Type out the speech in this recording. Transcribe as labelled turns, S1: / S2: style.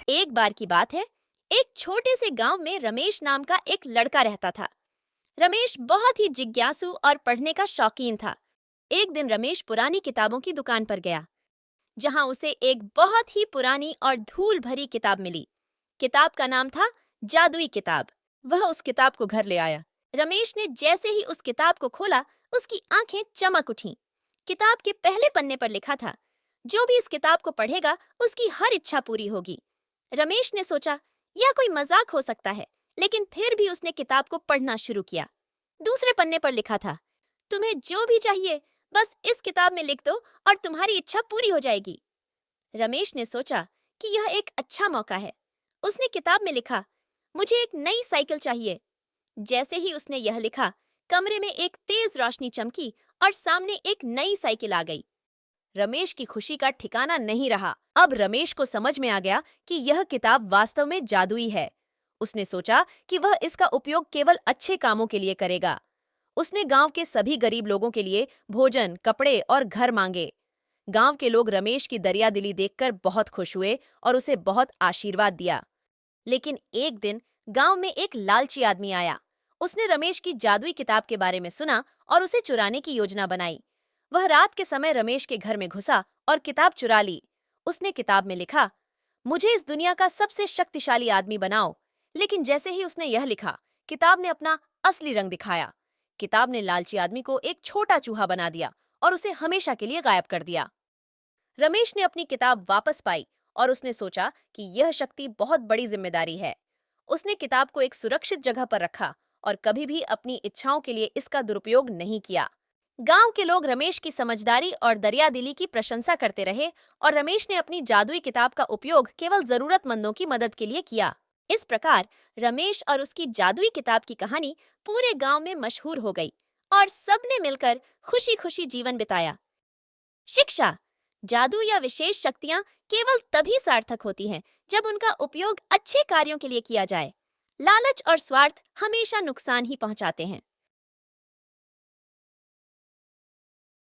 S1: एक बार की बात है, एक छोटे से गांव में रमेश नाम का एक लड़का रहता था। रमेश बहुत ही जिज्ञासु और पढ़ने का शौकीन था। एक दिन रमेश पुरानी किताबों की दुकान पर गया, जहां उसे एक बहुत ही पुरानी और धूल भरी किताब मिली। किताब का नाम था जादुई किताब। वह उस किताब को घर ले आया। रमेश ने जैसे ही उस किताब को खोला, उसकी आंखें चमक उठीं। किताब के पहले पन्ने पर लिखा था, जो भी इस किताब को पढ़ेगा उसकी हर इच्छा पूरी होगी। रमेश ने सोचा, यह कोई मजाक हो सकता है, लेकिन फिर भी उसने किताब को पढ़ना शुरू किया। दूसरे पन्ने पर लिखा था, तुम्हें जो भी चाहिए बस इस किताब में लिख दो और तुम्हारी इच्छा पूरी हो जाएगी। रमेश ने सोचा कि यह एक अच्छा मौका है। उसने किताब में लिखा, मुझे एक नई साइकिल चाहिए। जैसे ही उसने यह लिखा, कमरे में एक तेज रोशनी चमकी और सामने एक नई साइकिल आ गई। रमेश की खुशी का ठिकाना नहीं रहा। अब रमेश को समझ में आ गया कि यह किताब वास्तव में जादुई है। उसने सोचा कि वह इसका उपयोग केवल अच्छे कामों के लिए करेगा। उसने गांव के सभी गरीब लोगों के लिए भोजन, कपड़े और घर मांगे। गांव के लोग रमेश की दरियादिली देखकर बहुत खुश हुए और उसे बहुत आशीर्वाद दिया। लेकिन एक दिन गांव में एक लालची आदमी आया। उसने रमेश की जादुई किताब के बारे में सुना और उसे चुराने की योजना बनाई। वह रात के समय रमेश के घर में घुसा और किताब चुरा ली। उसने किताब में लिखा, मुझे इस दुनिया का सबसे शक्तिशाली आदमी बनाओ। लेकिन जैसे ही उसने यह लिखा, किताब ने अपना असली रंग दिखाया। किताब ने लालची आदमी को एक छोटा चूहा बना दिया और उसे हमेशा के लिए गायब कर दिया। रमेश ने अपनी किताब वापस पाई और उसने सोचा कि यह शक्ति बहुत बड़ी जिम्मेदारी है। उसने किताब को एक सुरक्षित जगह पर रखा और कभी भी अपनी इच्छाओं के लिए इसका दुरुपयोग नहीं किया। गांव के लोग रमेश की समझदारी और दरियादिली की प्रशंसा करते रहे और रमेश ने अपनी जादुई किताब का उपयोग केवल जरूरतमंदों की मदद के लिए किया। इस प्रकार रमेश और उसकी जादुई किताब की कहानी पूरे गांव में मशहूर हो गई और सबने मिलकर खुशी खुशी जीवन बिताया। शिक्षा, जादू या विशेष शक्तियां केवल तभी सार्थक होती हैं जब उनका उपयोग अच्छे कार्यों के लिए किया जाए। लालच और स्वार्थ हमेशा नुकसान ही पहुंचाते हैं।